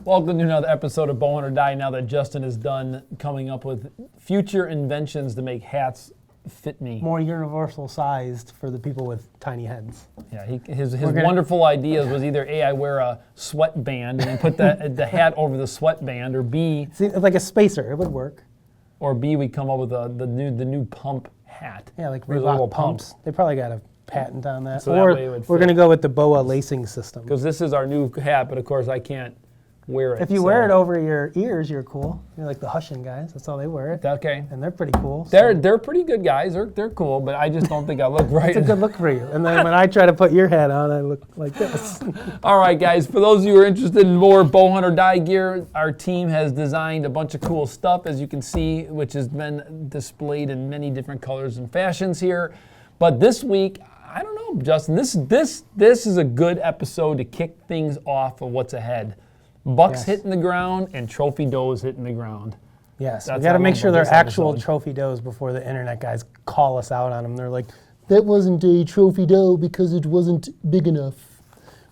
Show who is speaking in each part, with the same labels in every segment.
Speaker 1: Welcome to another episode of Bowhunt or Die. Now that Justin is done coming up with future inventions to make hats fit me.
Speaker 2: More universal sized for the people with tiny heads.
Speaker 1: Yeah, his wonderful ideas was either A, I wear a sweatband and then put the hat over the sweatband, or B,
Speaker 2: See, like a spacer, it would work.
Speaker 1: or B, we come up with the new pump hat.
Speaker 2: Yeah, like
Speaker 1: With a little
Speaker 2: Reebok pumps. They probably got a patent on that.
Speaker 1: So that
Speaker 2: or
Speaker 1: way it would
Speaker 2: we're
Speaker 1: fit.
Speaker 2: going to go with the BOA lacing system.
Speaker 1: Because this is our new hat, but of course I can't wear it.
Speaker 2: If you
Speaker 1: so-
Speaker 2: wear it over your ears, you're cool. You're like the Hushin guys. That's how they wear it.
Speaker 1: Okay.
Speaker 2: And they're pretty cool. so
Speaker 1: They're pretty good guys. They're cool, but I just don't think I look right.
Speaker 2: it's a good look for you. And then when I try to put your hat on, I look like this.
Speaker 1: All right, guys, for those of you who are interested in more Bowhunt or Die gear, our team has designed a bunch of cool stuff, as you can see, which has been displayed in many different colors and fashions here. But this week, I don't know, Justin, this is a good episode to kick things off of what's ahead. Bucks
Speaker 2: Yes.
Speaker 1: hitting the ground and trophy does hitting the ground.
Speaker 2: Yes,
Speaker 1: That's
Speaker 2: we got to
Speaker 1: how
Speaker 2: make
Speaker 1: I
Speaker 2: sure
Speaker 1: love
Speaker 2: they're
Speaker 1: this
Speaker 2: actual
Speaker 1: episode.
Speaker 2: trophy does before the internet guys call us out on them. They're like, that wasn't a trophy doe because it wasn't big enough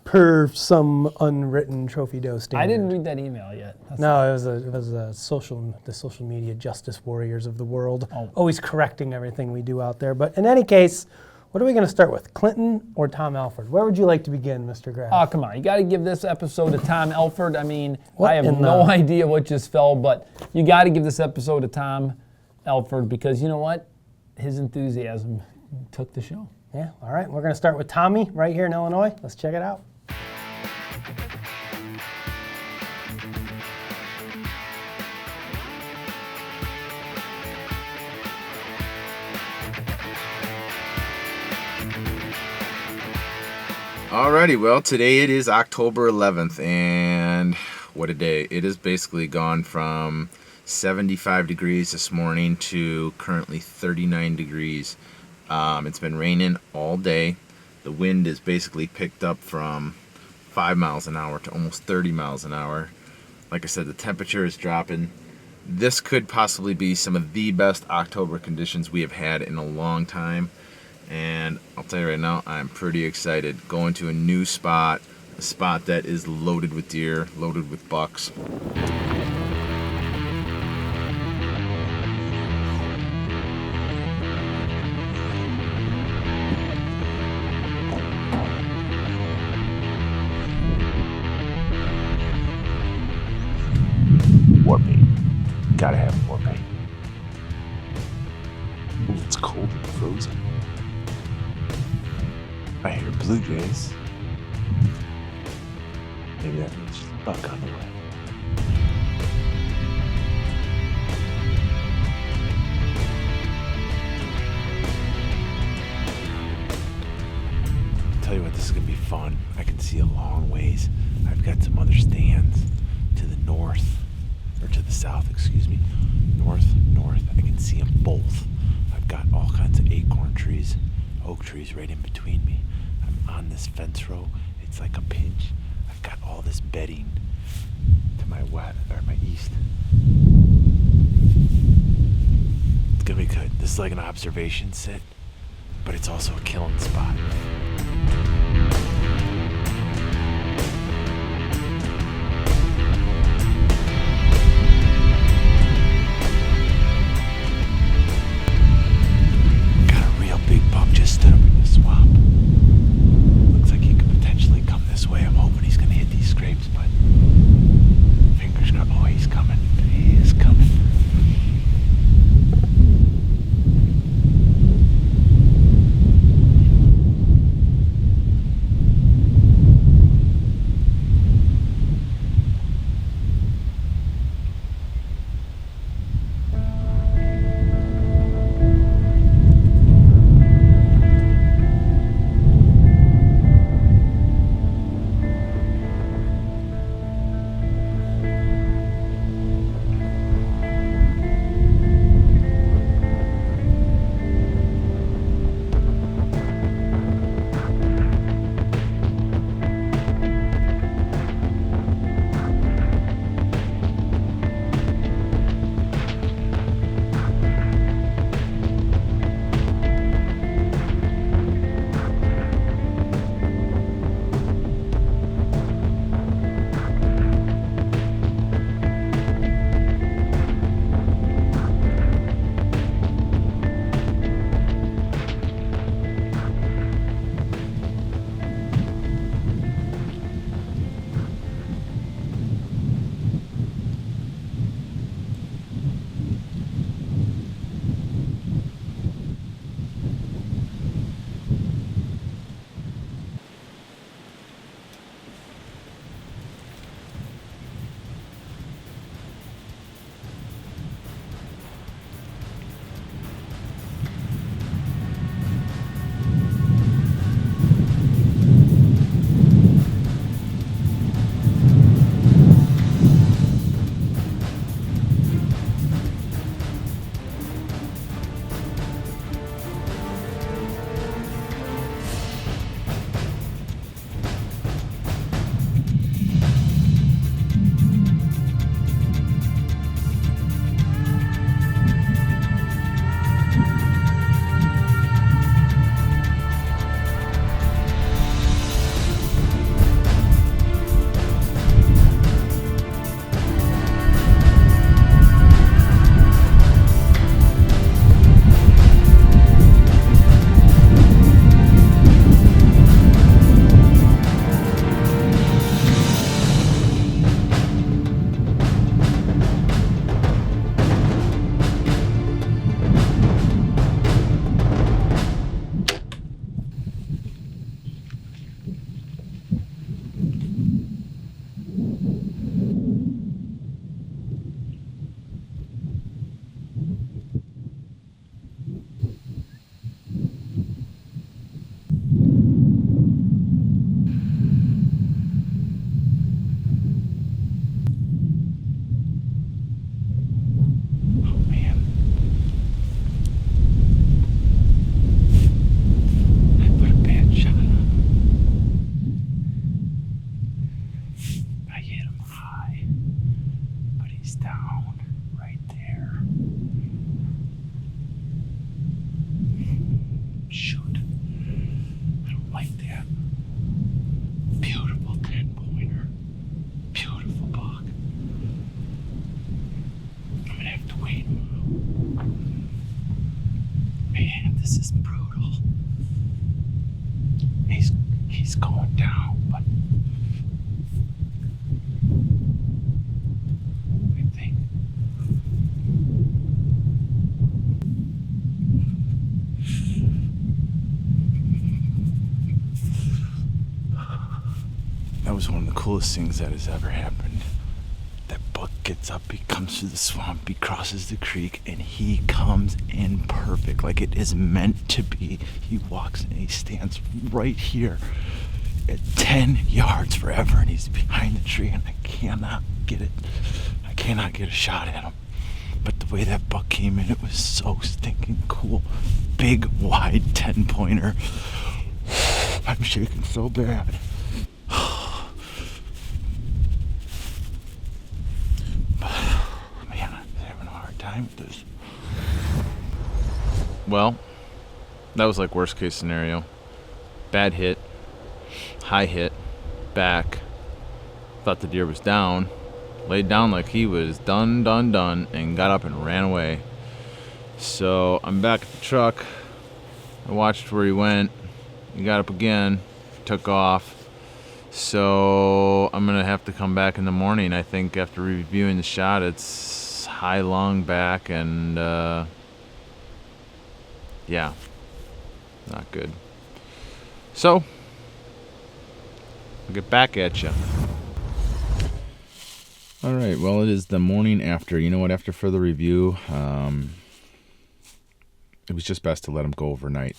Speaker 2: per some unwritten trophy doe standard.
Speaker 1: I didn't read that email yet.
Speaker 2: No, it was the social media justice warriors of the world,
Speaker 1: Oh.
Speaker 2: always correcting everything we do out there. But in any case, what are we going to start with, Clinton or Tom Alford? Where would you like to begin, Mr. Graff?
Speaker 1: Oh, come on. You got to give this episode to Tom Alford. I mean,
Speaker 2: What
Speaker 1: I have
Speaker 2: in
Speaker 1: no
Speaker 2: the-
Speaker 1: idea what just fell, but you got to give this episode to Tom Alford because you know what? His enthusiasm took the show.
Speaker 2: Yeah, all right. We're going to start with Tommy right here in Illinois. Let's check it out.
Speaker 3: Alrighty, well, today it is October 11th, and what a day. It has basically gone from 75 degrees this morning to currently 39 degrees. It's been raining all day. The wind is basically picked up from 5 miles an hour to almost 30 miles an hour. Like I said, the temperature is dropping. This could possibly be some of the best October conditions we have had in a long time. And I'll tell you right now, I'm pretty excited. Going to a new spot, a spot that is loaded with deer, loaded with bucks.
Speaker 4: War paint. Gotta have war paint. Ooh, it's cold and frozen. I hear blue jays. Maybe that means there's a buck on the way. Tell you what, this is gonna be fun. I can see a long ways. I've got some other stands to the north, or to the south, excuse me. North. I can see them both. I've got all kinds of acorn trees, oak trees right in between me. I'm on this fence row. It's like a pinch. I've got all this bedding to my west or my east. It's gonna be good. This is like an observation sit, but it's also a killing spot. Got a real big buck just stood up in the swamp. Looks like he could potentially come this way. I'm hoping he's gonna hit these scrapes, but fingers crossed. Oh, he's coming. He is coming. This is brutal. He's going down, but I think. That was one of the coolest things that has ever happened. That buck gets up, he comes through the swamp, he crosses the creek, and he comes in perfect, like it is meant to be. He walks and he stands right here at 10 yards forever, and he's behind the tree, and I cannot get a shot at him. But the way that buck came in, it was so stinking cool. Big, wide 10-pointer. I'm shaking so bad. Man, I'm having a hard time with this.
Speaker 3: Well, that was like worst case scenario. Bad hit, high hit, back. Thought the deer was down. Laid down like he was done, and got up and ran away. So I'm back at the truck. I watched where he went. He got up again, took off. So I'm gonna have to come back in the morning. I think after reviewing the shot, it's high lung back, and yeah, not good. So I'll get back at you. All right. Well, it is the morning after. You know what? After further review, it was just best to let him go overnight.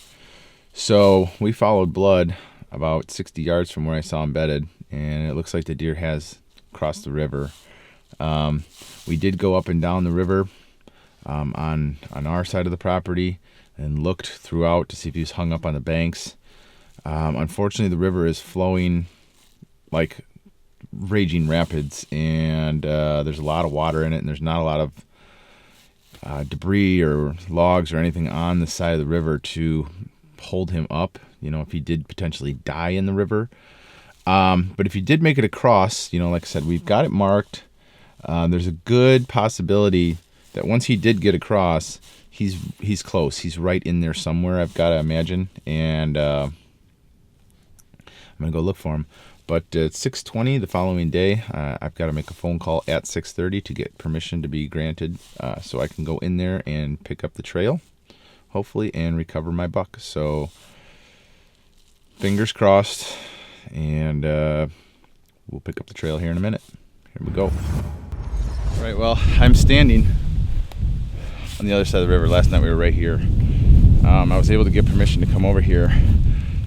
Speaker 3: So we followed blood about 60 yards from where I saw him bedded, and it looks like the deer has crossed the river. We did go up and down the river on our side of the property and looked throughout to see if he was hung up on the banks. Unfortunately, the river is flowing like raging rapids, and there's a lot of water in it, and there's not a lot of debris or logs or anything on the side of the river to hold him up, you know, if he did potentially die in the river. But if he did make it across, you know, like I said, we've got it marked. There's a good possibility that once he did get across, he's close. He's right in there somewhere, I've got to imagine, and I'm gonna go look for him. But at 6:20 the following day, I've got to make a phone call at 6:30 to get permission to be granted, so I can go in there and pick up the trail, hopefully, and recover my buck. So fingers crossed, and we'll pick up the trail here in a minute. Here we go. All right, well, I'm standing on the other side of the river. Last night we were right here. I was able to get permission to come over here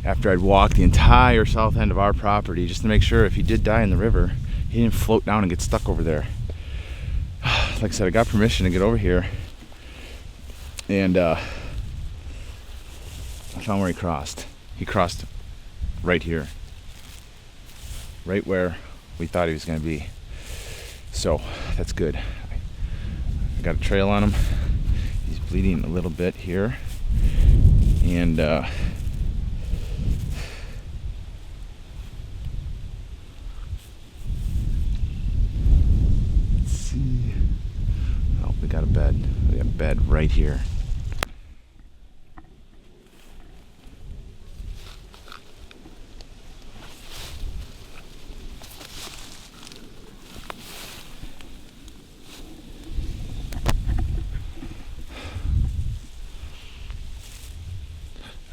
Speaker 3: after I'd walked the entire south end of our property just to make sure if he did die in the river, he didn't float down and get stuck over there. Like I said, I got permission to get over here, and I found where he crossed. He crossed right here, right where we thought he was going to be. So that's good. I got a trail on him. He's bleeding a little bit here, and let's see. Oh, we got a bed. We got a bed right here.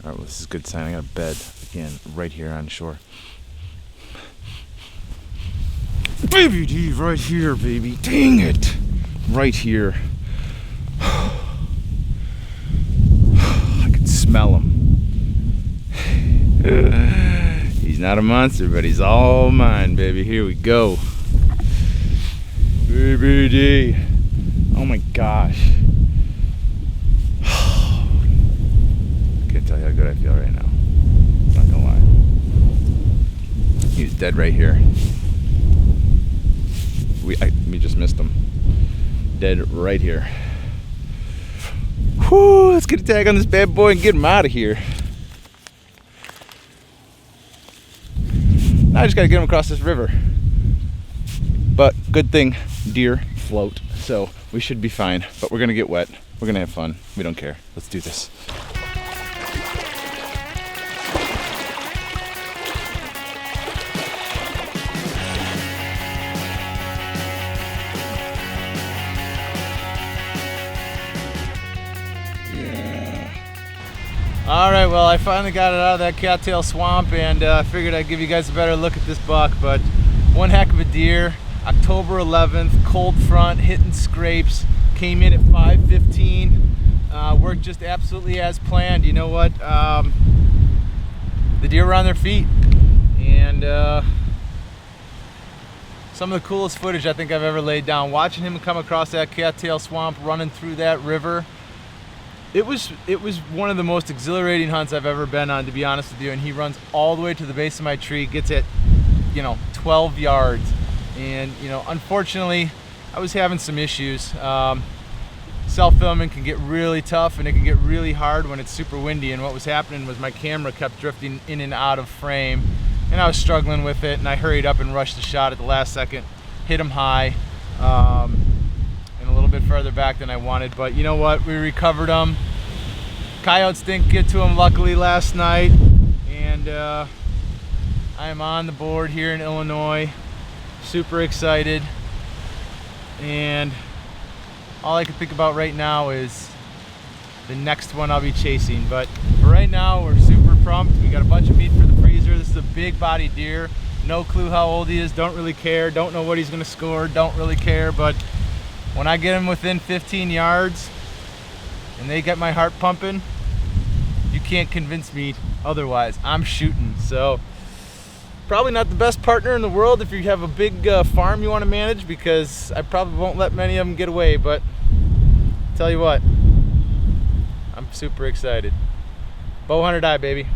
Speaker 3: All right, well, this is a good sign. I got a bed again right here on shore. Baby D, right here, baby. Dang it. Right here. I can smell him. He's not a monster, but he's all mine, baby. Here we go. Baby D. Oh my gosh. Can't tell you how good I feel right now. Not gonna lie. He was dead right here. We just missed him. Dead right here. Whew, let's get a tag on this bad boy and get him out of here. Now I just gotta get him across this river. But good thing, deer float, so we should be fine. But we're gonna get wet. We're gonna have fun. We don't care. Let's do this.
Speaker 5: All right, well, I finally got it out of that cattail swamp, and I figured I'd give you guys a better look at this buck, but one heck of a deer. October 11th, cold front, hitting scrapes, came in at 5:15. Worked just absolutely as planned. You know what? The deer were on their feet, and some of the coolest footage I think I've ever laid down. Watching him come across that cattail swamp, running through that river, it was one of the most exhilarating hunts I've ever been on, to be honest with you. And he runs all the way to the base of my tree, gets it, 12 yards. And unfortunately, I was having some issues. Self-filming can get really tough, and it can get really hard when it's super windy. And what was happening was my camera kept drifting in and out of frame, and I was struggling with it. And I hurried up and rushed the shot at the last second, hit him high, and a little bit further back than I wanted. But you know what? We recovered him. Coyotes didn't get to him luckily last night, and I am on the board here in Illinois. Super excited, and all I can think about right now is the next one I'll be chasing. But for right now, we're super pumped. We got a bunch of meat for the freezer. This is a big body deer. No clue how old he is, don't really care, don't know what he's gonna score, don't really care. But when I get him within 15 yards and they get my heart pumping, you can't convince me otherwise. I'm shooting. So probably not the best partner in the world if you have a big farm you want to manage, because I probably won't let many of them get away. But tell you what, I'm super excited. Bow hunter die, baby.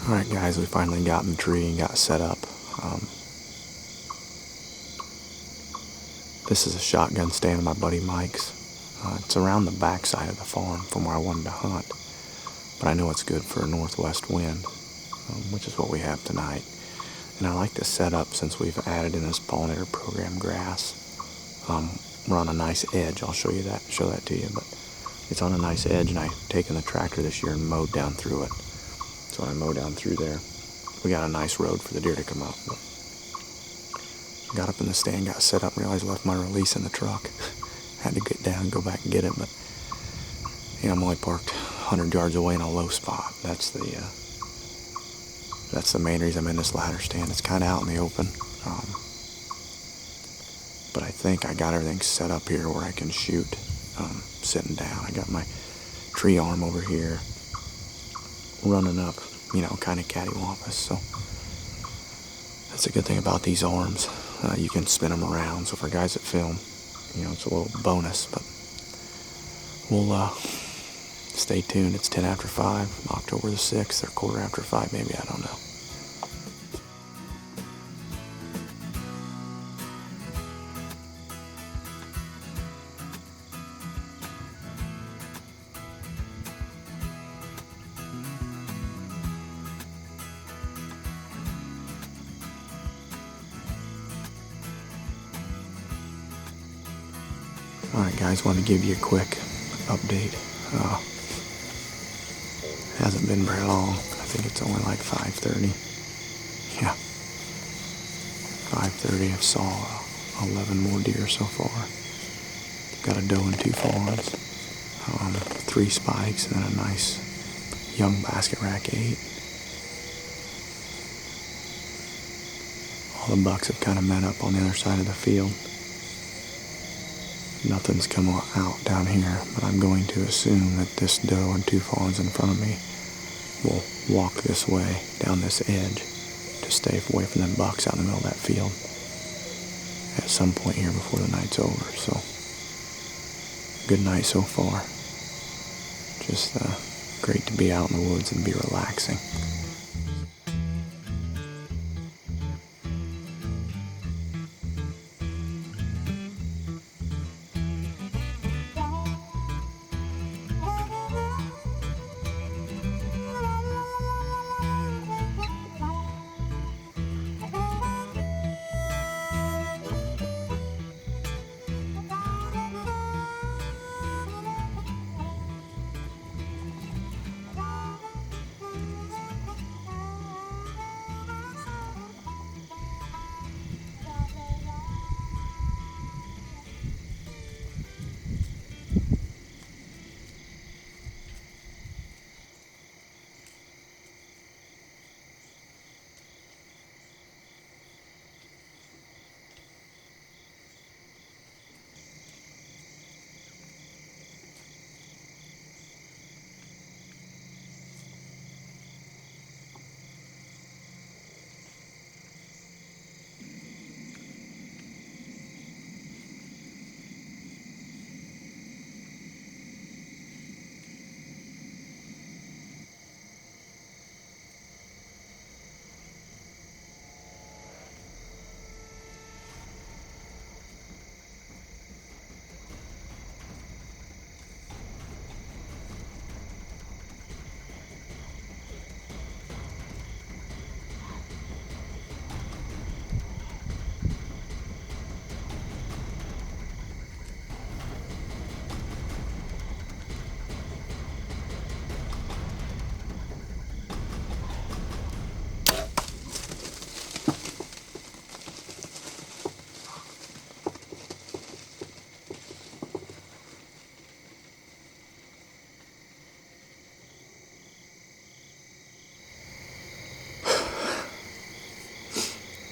Speaker 4: Alright guys, we finally got in the tree and got set up. This is a shotgun stand of my buddy Mike's. It's around the back side of the farm from where I wanted to hunt, but I know it's good for a northwest wind, which is what we have tonight. And I like this setup since we've added in this pollinator program grass. We're on a nice edge. I'll show that to you, but it's on a nice edge, and I've taken the tractor this year and mowed down through it. So when I mow down through there, we got a nice road for the deer to come up. But got up in the stand, got set up, and realized I left my release in the truck. Had to get down and go back and get it, but I'm only parked 100 yards away in a low spot. That's the main reason I'm in this ladder stand. It's kind of out in the open, but I think I got everything set up here where I can shoot sitting down. I got my tree arm over here running up, kind of cattywampus. So that's a good thing about these arms. You can spin them around. So for guys that film, it's a little bonus. But we'll stay tuned. It's 10 after 5, October the 6th, or quarter after 5, maybe, I don't know. Alright guys, wanted to give you a quick update. Hasn't been very long. I think it's only like 5:30. Yeah.
Speaker 6: 5:30, I've saw 11 more deer so far. Got a doe and 2 fawns, 3 spikes, and then a nice young basket rack 8. All the bucks have kind of met up on the other side of the field. Nothing's come out down here, but I'm going to assume that this doe and 2 fawns in front of me will walk this way, down this edge, to stay away from them bucks out in the middle of that field at some point here before the night's over. So, good night so far. Just great to be out in the woods and be relaxing.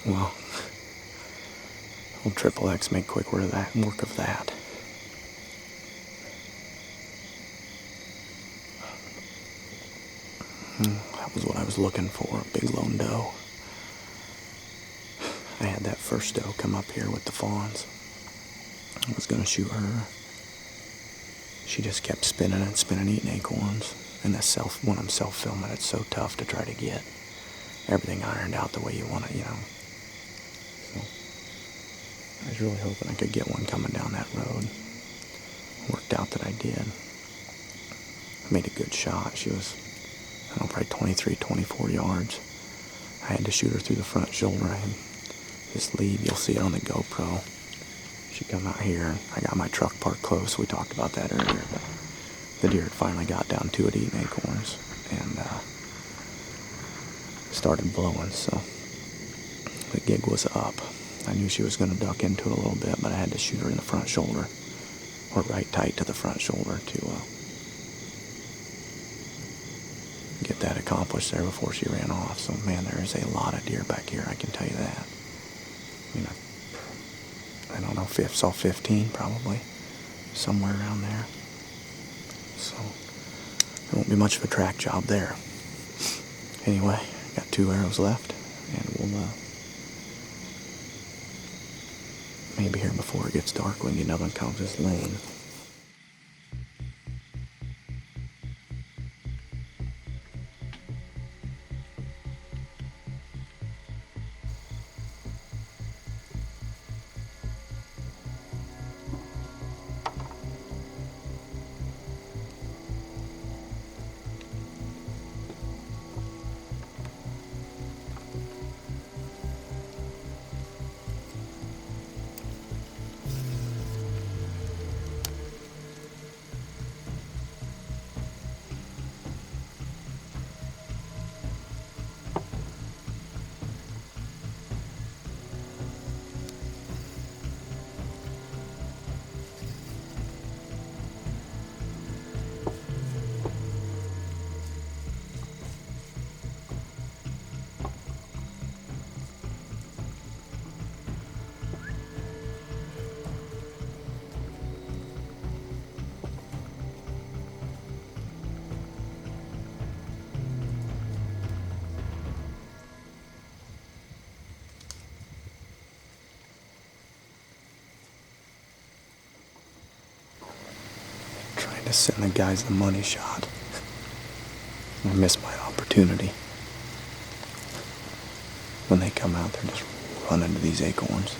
Speaker 6: Well, old Triple X make quick work of that. That was what I was looking for, a big lone doe. I had that first doe come up here with the fawns. I was gonna shoot her. She just kept spinning and spinning, eating acorns. And when I'm self-filming, it's so tough to try to get everything ironed out the way you want it, you know. So I was really hoping I could get one coming down that road. Worked out that I did. I made a good shot. She was, I don't know, probably 23, 24 yards. I had to shoot her through the front shoulder. I had this lead, you'll see it on the GoPro. She come out here, and I got my truck parked close. We talked about that earlier, but the deer had finally got down to it eating acorns and started blowing, so the gig was up. I knew she was going to duck into it a little bit, but I had to shoot her in the front shoulder, or right tight to the front shoulder to get that accomplished there before she ran off. So, man, there is a lot of deer back here, I can tell you that. I mean, I don't know, saw 15 probably, somewhere around there. So, there won't be much of a track job there. Anyway, got 2 arrows left, and we'll maybe here before it gets dark we can get another one come this lane. to send the guys the money shot. I missed my opportunity. When they come out, they're just running to these acorns.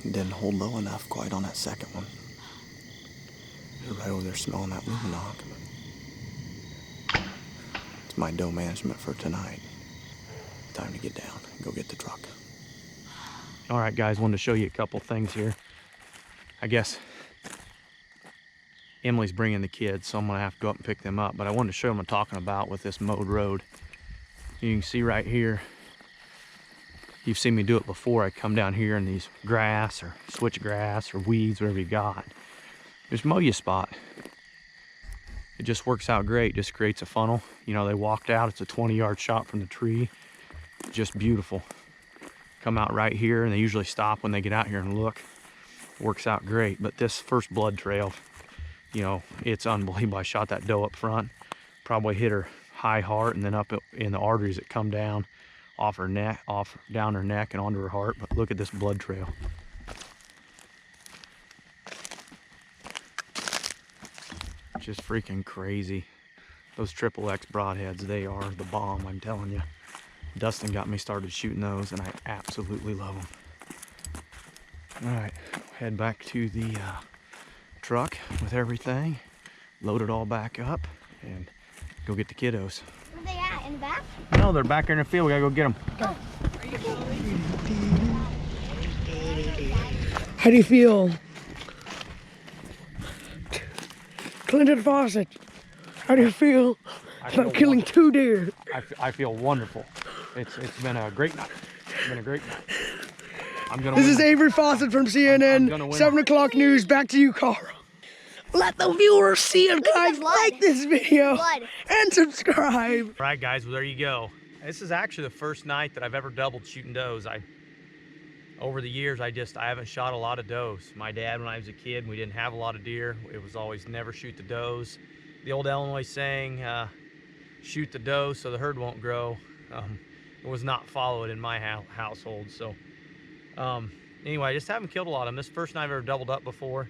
Speaker 6: Didn't hold low enough quite on that second one. They're right over there smelling that luminok. It's my doe management for tonight. Time to get down and go get the truck.
Speaker 7: All right, guys, wanted to show you a couple things here. I guess Emily's bringing the kids, so I'm gonna have to go up and pick them up, but I wanted to show them what I'm talking about with this mowed road. You can see right here, you've seen me do it before. I come down here in these grass or switchgrass or weeds, whatever you got. Just mow you a spot. It just works out great, just creates a funnel. You know, they walked out, it's a 20-yard shot from the tree. Just beautiful. Come out right here, and they usually stop when they get out here and look. Works out great, but this first blood trail, you know, it's unbelievable. I shot that doe up front, probably hit her high heart, and then up in the arteries that come down off her neck, down her neck and onto her heart. But look at this blood trail. Just freaking crazy. Those XXX broadheads, they are the bomb, I'm telling you. Dustin got me started shooting those, and I absolutely love them. All right, head back to the truck with everything, load it all back up, and go get the kiddos.
Speaker 8: Where they at? In the back?
Speaker 7: No, they're back there in the field. We gotta go get them.
Speaker 9: How do you feel? Clinton Fawcett, how do you feel about killing 2 deer?
Speaker 7: I feel wonderful. It's been a great night. It's been a great night. I'm gonna
Speaker 9: This
Speaker 7: win.
Speaker 9: is Avery Fawcett from CNN,
Speaker 7: gonna win.
Speaker 9: 7 o'clock news. Back to you, Carl. Let the viewers see it, guys.
Speaker 8: blood.
Speaker 9: Like this video
Speaker 8: Blood.
Speaker 9: and subscribe.
Speaker 7: All right, guys, well, there you go. This is actually the first night that I've ever doubled shooting does. Over the years, I haven't shot a lot of does. My dad, when I was a kid, we didn't have a lot of deer. It was always never shoot the does. The old Illinois saying, shoot the doe so the herd won't grow, it was not followed in my household. So anyway, I just haven't killed a lot of them. This is the first night I've ever doubled up before.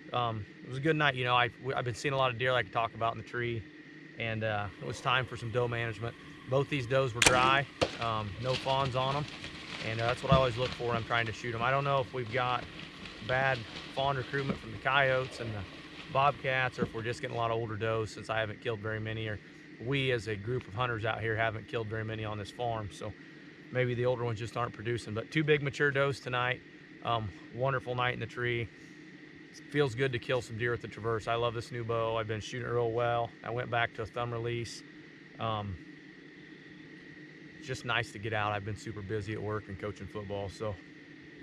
Speaker 7: It was a good night. You know, I've been seeing a lot of deer like I talk about in the tree, and it was time for some doe management. Both these does were dry, no fawns on them, and that's what I always look for when I'm trying to shoot them. I don't know if we've got bad fawn recruitment from the coyotes and the bobcats, or if we're just getting a lot of older does, since I haven't killed very many, or we as a group of hunters out here haven't killed very many on this farm. So maybe the older ones just aren't producing. But 2 big mature does tonight. Wonderful night in the tree. It feels good to kill some deer with the Traverse. I love this new bow. I've been shooting it real well. I went back to a thumb release. It's just nice to get out. I've been super busy at work and coaching football. So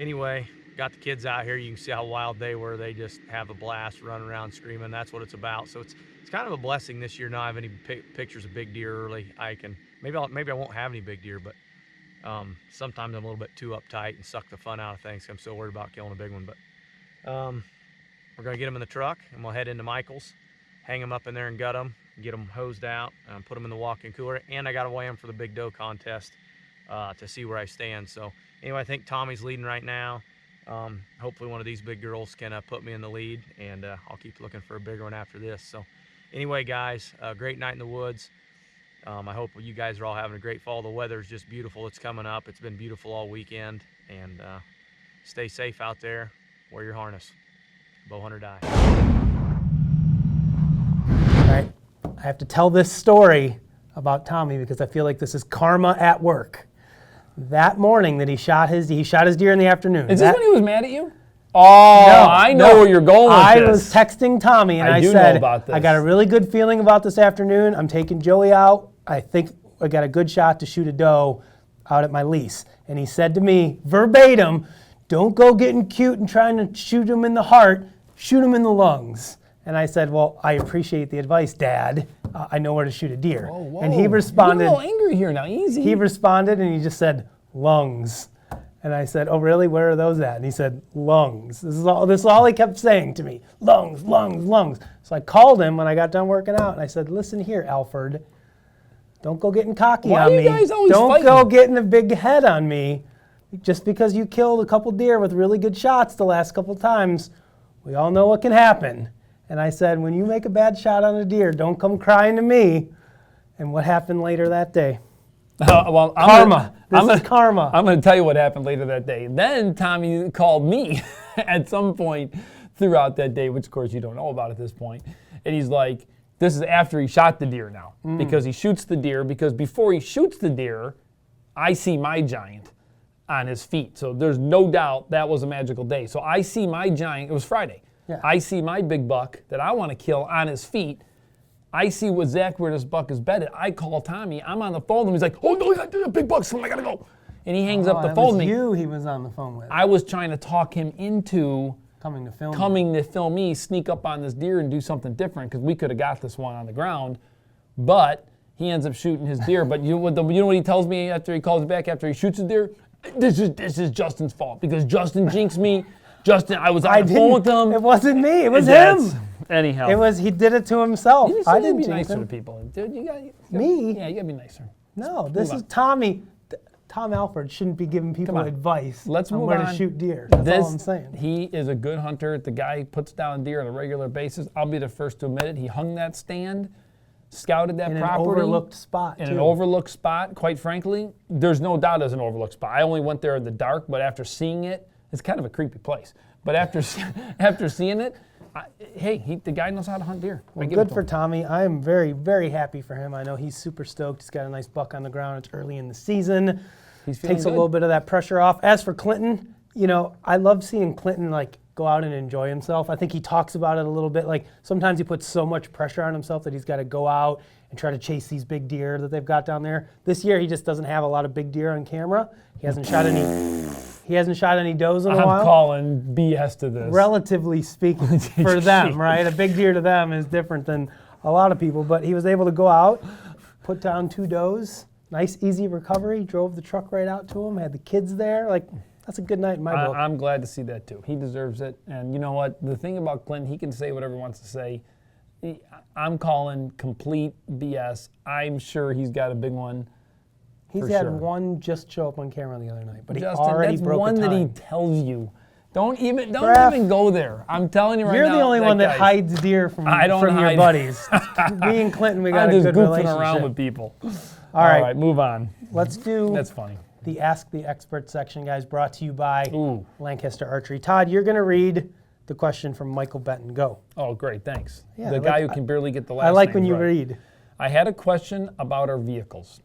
Speaker 7: anyway, got the kids out here. You can see how wild they were. They just have a blast, running around screaming. That's what it's about. So it's kind of a blessing this year not have any pictures of big deer early. I can maybe I won't have any big deer, but sometimes I'm a little bit too uptight and suck the fun out of things. I'm so worried about killing a big one. But we're gonna get them in the truck, and we'll head into Michael's, hang them up in there and gut them, get them hosed out, put them in the walk-in cooler, and I gotta weigh them for the big doe contest to see where I stand. So anyway, I think Tommy's leading right now. Hopefully one of these big girls can put me in the lead, and I'll keep looking for a bigger one after this. So anyway, guys, great night in the woods. I hope you guys are all having a great fall. The weather is just beautiful. It's coming up. It's been beautiful all weekend, and stay safe out there. Wear your harness. Bow hunter die.
Speaker 2: All right, I have to tell this story about Tommy because I feel like this is karma at work. that morning that he shot his deer in the afternoon.
Speaker 1: Is this
Speaker 2: That-
Speaker 1: when he was mad at you? Oh,
Speaker 2: No,
Speaker 1: I know
Speaker 2: no.
Speaker 1: where you're going with
Speaker 2: I
Speaker 1: this.
Speaker 2: was texting Tommy and
Speaker 1: I
Speaker 2: I
Speaker 1: do know
Speaker 2: said,
Speaker 1: about this.
Speaker 2: I got a really good feeling about this afternoon. I'm taking Joey out. I think I got a good shot to shoot a doe out at my lease. And he said to me, verbatim, don't go getting cute and trying to shoot him in the heart, shoot him in the lungs. And I said, well, I appreciate the advice, Dad. I know where to shoot a deer.
Speaker 1: Whoa.
Speaker 2: And he
Speaker 1: You're
Speaker 2: responded,
Speaker 1: a little angry here now. Easy.
Speaker 2: he responded and he just said, lungs. And I said, oh, really? Where are those at? And he said, lungs. This is all he kept saying to me. Lungs, lungs, lungs. So I called him when I got done working out and I said, listen here, Alfred. Don't go getting cocky
Speaker 1: Why
Speaker 2: on
Speaker 1: are you
Speaker 2: me.
Speaker 1: guys always
Speaker 2: Don't go
Speaker 1: fighting?
Speaker 2: getting a big head on me. Just because you killed a couple deer with really good shots the last couple times, we all know what can happen. And I said, when you make a bad shot on a deer, don't come crying to me. And what happened later that day?
Speaker 1: Well,
Speaker 2: Karma. This is karma.
Speaker 1: I'm going to tell you what happened later that day. Then Tommy called me at some point throughout that day, which of course you don't know about at this point. And he's like, this is after he shot the deer now. Because he shoots the deer, because before he shoots the deer, I see my giant on his feet. So there's no doubt that was a magical day. So I see my giant, it was Friday.
Speaker 2: Yeah.
Speaker 1: I see my big buck that I want to kill on his feet. I see where this buck is bedded. I call Tommy. I'm on the phone with him. He's like, oh, no, a big buck, son, I got to go. And he hangs up the
Speaker 2: That
Speaker 1: phone
Speaker 2: was
Speaker 1: with me.
Speaker 2: you he was on the phone with.
Speaker 1: I was trying to talk him into
Speaker 2: Coming to film.
Speaker 1: coming to film me, sneak up on this deer and do something different because we could have got this one on the ground. But he ends up shooting his deer. But you know what he tells me after he calls back after he shoots the deer? This is Justin's fault because Justin jinxed me. I was on the phone with him.
Speaker 2: It wasn't me. It was
Speaker 1: That's-
Speaker 2: him.
Speaker 1: Anyhow.
Speaker 2: It was. He did it to himself.
Speaker 1: You
Speaker 2: I
Speaker 1: just
Speaker 2: didn't
Speaker 1: be
Speaker 2: jinx
Speaker 1: nicer to
Speaker 2: him.
Speaker 1: people. Dude, you gotta,
Speaker 2: Me?
Speaker 1: Yeah, you gotta be nicer.
Speaker 2: No, this
Speaker 1: Move
Speaker 2: is
Speaker 1: on.
Speaker 2: Tommy. Tom Alford shouldn't be giving people
Speaker 1: on.
Speaker 2: advice
Speaker 1: Let's
Speaker 2: on
Speaker 1: move
Speaker 2: where
Speaker 1: on.
Speaker 2: to shoot deer. That's all I'm saying.
Speaker 1: He is a good hunter. The guy puts down deer on a regular basis. I'll be the first to admit it. He hung that stand, scouted that
Speaker 2: In an
Speaker 1: property.
Speaker 2: overlooked spot,
Speaker 1: In
Speaker 2: too.
Speaker 1: an overlooked spot, quite frankly. There's no doubt it's an overlooked spot. I only went there in the dark, but after seeing it, it's kind of a creepy place. But after seeing it, the guy knows how to hunt deer. I
Speaker 2: Well,
Speaker 1: give it
Speaker 2: good
Speaker 1: to
Speaker 2: for
Speaker 1: him.
Speaker 2: Tommy. I am very, very happy for him. I know he's super stoked. He's got a nice buck on the ground. It's early in the season.
Speaker 1: He's feeling
Speaker 2: Takes a
Speaker 1: good.
Speaker 2: little bit of that pressure off. As for Clinton, I love seeing Clinton go out and enjoy himself. I think he talks about it a little bit. Like sometimes he puts so much pressure on himself that he's got to go out and try to chase these big deer that they've got down there. This year he just doesn't have a lot of big deer on camera. He hasn't shot any does in a
Speaker 1: I'm
Speaker 2: while.
Speaker 1: calling BS to this.
Speaker 2: Relatively speaking, for them, right? A big deer to them is different than a lot of people. But he was able to go out, put down 2 does, nice easy recovery, drove the truck right out to him, had the kids there. That's a good night in my book.
Speaker 1: I'm glad to see that too. He deserves it. And you know what? The thing about Clinton, he can say whatever he wants to say. I'm calling complete BS. I'm sure he's got a big one.
Speaker 2: He's
Speaker 1: for
Speaker 2: had
Speaker 1: sure.
Speaker 2: one just show up on camera the other night, but he
Speaker 1: Justin,
Speaker 2: already
Speaker 1: that's
Speaker 2: broke
Speaker 1: one
Speaker 2: a
Speaker 1: that he
Speaker 2: time.
Speaker 1: tells you. Don't even
Speaker 2: Graf,
Speaker 1: go there. I'm telling you right now.
Speaker 2: You're the only one that
Speaker 1: guy's-
Speaker 2: hides deer from
Speaker 1: I don't
Speaker 2: your
Speaker 1: hide.
Speaker 2: buddies. Me and Clinton, we got
Speaker 1: I'm
Speaker 2: a
Speaker 1: just
Speaker 2: good
Speaker 1: goofing
Speaker 2: relationship.
Speaker 1: around with people.
Speaker 2: All right,
Speaker 1: move on.
Speaker 2: let's do
Speaker 1: That's funny.
Speaker 2: the Ask the Expert section, guys, brought to you by
Speaker 1: Ooh.
Speaker 2: Lancaster Archery. Todd, you're going to read the question from Michael Benton. Go.
Speaker 1: Oh, great. Thanks.
Speaker 2: Yeah,
Speaker 1: the
Speaker 2: I
Speaker 1: guy
Speaker 2: like-
Speaker 1: who can barely get the last
Speaker 2: I like
Speaker 1: names
Speaker 2: when you
Speaker 1: right.
Speaker 2: read.
Speaker 1: I had a question about our vehicles.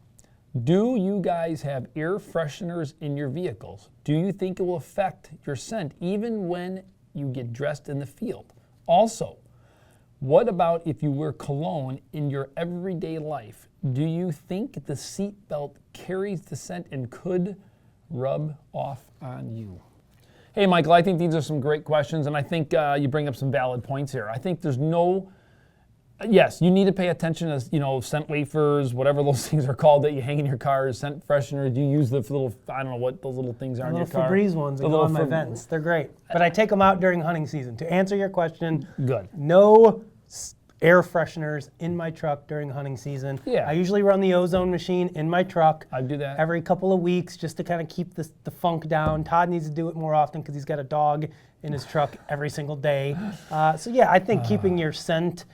Speaker 1: Do you guys have air fresheners in your vehicles? Do you think it will affect your scent even when you get dressed in the field? Also, what about if you wear cologne in your everyday life? Do you think the seat belt carries the scent and could rub off on you? Hey, Michael, I think these are some great questions, and I think you bring up some valid points here. I think there's no... Yes, you need to pay attention to, scent wafers, whatever those things are called that you hang in your car, scent freshener. Do you use the little, I don't know what those little things are in your
Speaker 2: Little
Speaker 1: car?
Speaker 2: Febreze ones that
Speaker 1: The
Speaker 2: go
Speaker 1: little
Speaker 2: on my vents. They're great. But I take them out during hunting season. To answer your question,
Speaker 1: Good.
Speaker 2: no air fresheners in my truck during hunting season.
Speaker 1: Yeah.
Speaker 2: I usually run the ozone machine in my truck.
Speaker 1: I do that.
Speaker 2: Every couple of weeks just to kind of keep the funk down. Todd needs to do it more often because he's got a dog in his truck every single day. So yeah, I think keeping your scent,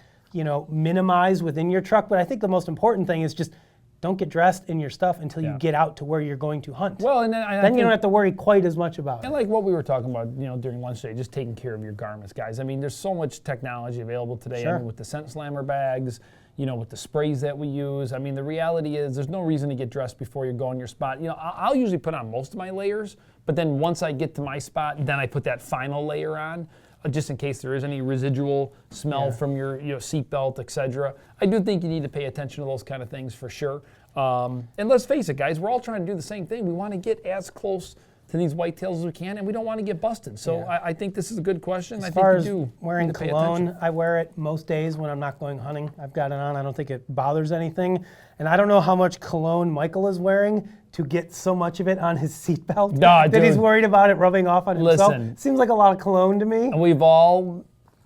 Speaker 2: minimized within your truck. But I think the most important thing is just don't get dressed in your stuff until you
Speaker 1: Yeah.
Speaker 2: get out to where you're going to hunt.
Speaker 1: Well, and then I
Speaker 2: then
Speaker 1: think,
Speaker 2: you don't have to worry quite as much about
Speaker 1: and
Speaker 2: it.
Speaker 1: like what we were talking about, during lunch today, just taking care of your garments, guys. I mean, there's so much technology available today.
Speaker 2: Sure.
Speaker 1: I mean, with the scent slammer bags, with the sprays that we use. I mean, the reality is there's no reason to get dressed before you go on your spot. I'll usually put on most of my layers, but then once I get to my spot, then I put that final layer on, just in case there is any residual smell from your seatbelt, etc. I do think you need to pay attention to those kind of things for sure. And let's face it, guys, we're all trying to do the same thing. We want to get as close to these whitetails as we can, and we don't want to get busted. So I think this is a good question.
Speaker 2: As
Speaker 1: I
Speaker 2: far
Speaker 1: think
Speaker 2: as
Speaker 1: you do
Speaker 2: wearing
Speaker 1: need to pay
Speaker 2: cologne,
Speaker 1: attention.
Speaker 2: I wear it most days when I'm not going hunting. I've got it on. I don't think it bothers anything. And I don't know how much cologne Michael is wearing to get so much of it on his seatbelt
Speaker 1: Nah,
Speaker 2: that he's
Speaker 1: dude.
Speaker 2: worried about it rubbing off on himself.
Speaker 1: Listen.
Speaker 2: Seems like a lot of cologne to me.
Speaker 1: And we've all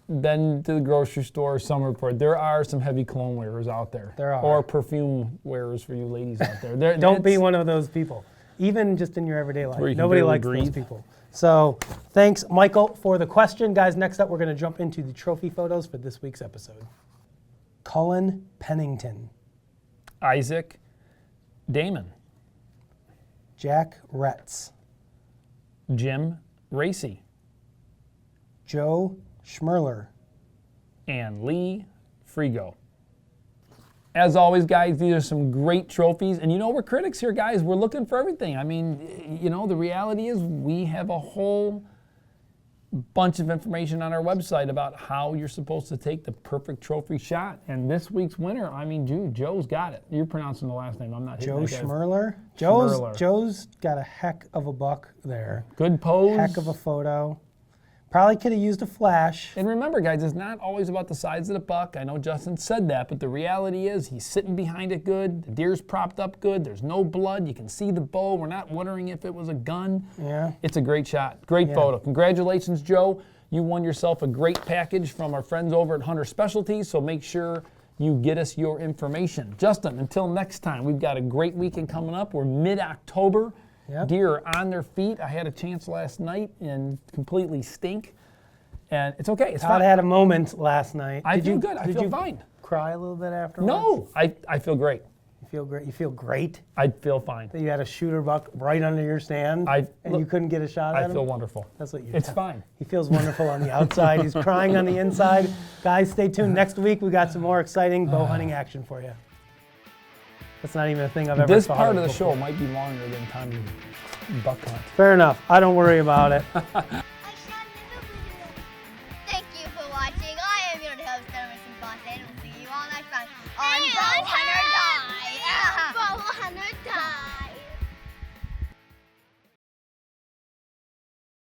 Speaker 1: been to the grocery store, some report. There are some heavy cologne wearers out there.
Speaker 2: There are.
Speaker 1: Or perfume wearers for you ladies out there.
Speaker 2: Don't be
Speaker 1: it's-
Speaker 2: one of those people, even just in your everyday life.
Speaker 1: Where you can
Speaker 2: Nobody
Speaker 1: barely
Speaker 2: likes those
Speaker 1: breathe.
Speaker 2: people. So thanks, Michael, for the question. Guys, next up, we're going to jump into the trophy photos for this week's episode. Cullen Pennington,
Speaker 1: Isaac Damon,
Speaker 2: Jack Retz,
Speaker 1: Jim Racy,
Speaker 2: Joe Schmerler,
Speaker 1: and Lee Frigo. As always, guys, these are some great trophies. And we're critics here, guys. We're looking for everything. I mean, the reality is we have a whole bunch of information on our website about how you're supposed to take the perfect trophy shot. And this week's winner, I mean, Joe's got it. You're pronouncing the last name. I'm not hitting
Speaker 2: Joe
Speaker 1: that guy.
Speaker 2: Schmerler.
Speaker 1: Schmerler.
Speaker 2: Joe's got a heck of a buck there.
Speaker 1: Good pose.
Speaker 2: Heck of a photo. Probably could have used a flash.
Speaker 1: And remember, guys, it's not always about the size of the buck. I know Justin said that, but the reality is he's sitting behind it good. The deer's propped up good. There's no blood. You can see the bow. We're not wondering if it was a gun.
Speaker 2: Yeah.
Speaker 1: It's a great shot. Great photo. Congratulations, Joe. You won yourself a great package from our friends over at Hunter Specialties, so make sure you get us your information. Justin, until next time, we've got a great weekend coming up. We're mid-October.
Speaker 2: Yep.
Speaker 1: Deer are on their feet. I had a chance last night and completely stink. And it's okay. It's
Speaker 2: Todd
Speaker 1: fine.
Speaker 2: had a moment last night.
Speaker 1: I
Speaker 2: Did
Speaker 1: feel
Speaker 2: you-
Speaker 1: good. I
Speaker 2: did
Speaker 1: feel
Speaker 2: you
Speaker 1: fine.
Speaker 2: Cry a little bit afterwards?
Speaker 1: No, I feel great.
Speaker 2: You feel great. You feel great
Speaker 1: I feel fine.
Speaker 2: that you had a shooter buck right under your stand
Speaker 1: I-
Speaker 2: and you
Speaker 1: look,
Speaker 2: couldn't get a shot at
Speaker 1: I
Speaker 2: him.
Speaker 1: feel wonderful.
Speaker 2: That's what you're
Speaker 1: It's fine.
Speaker 2: He feels wonderful on the outside. He's crying on the inside. Guys, stay tuned. Next week, we got some more exciting bow hunting action for you. That's not even a thing I've ever
Speaker 1: This
Speaker 2: thought
Speaker 1: part of the
Speaker 2: before.
Speaker 1: show might be longer than Tommy Buck Hunt.
Speaker 2: Fair enough. I don't worry about it.
Speaker 8: Thank you for watching. I am your host, Emerson Boston. We'll see you all next time on Bow Hunter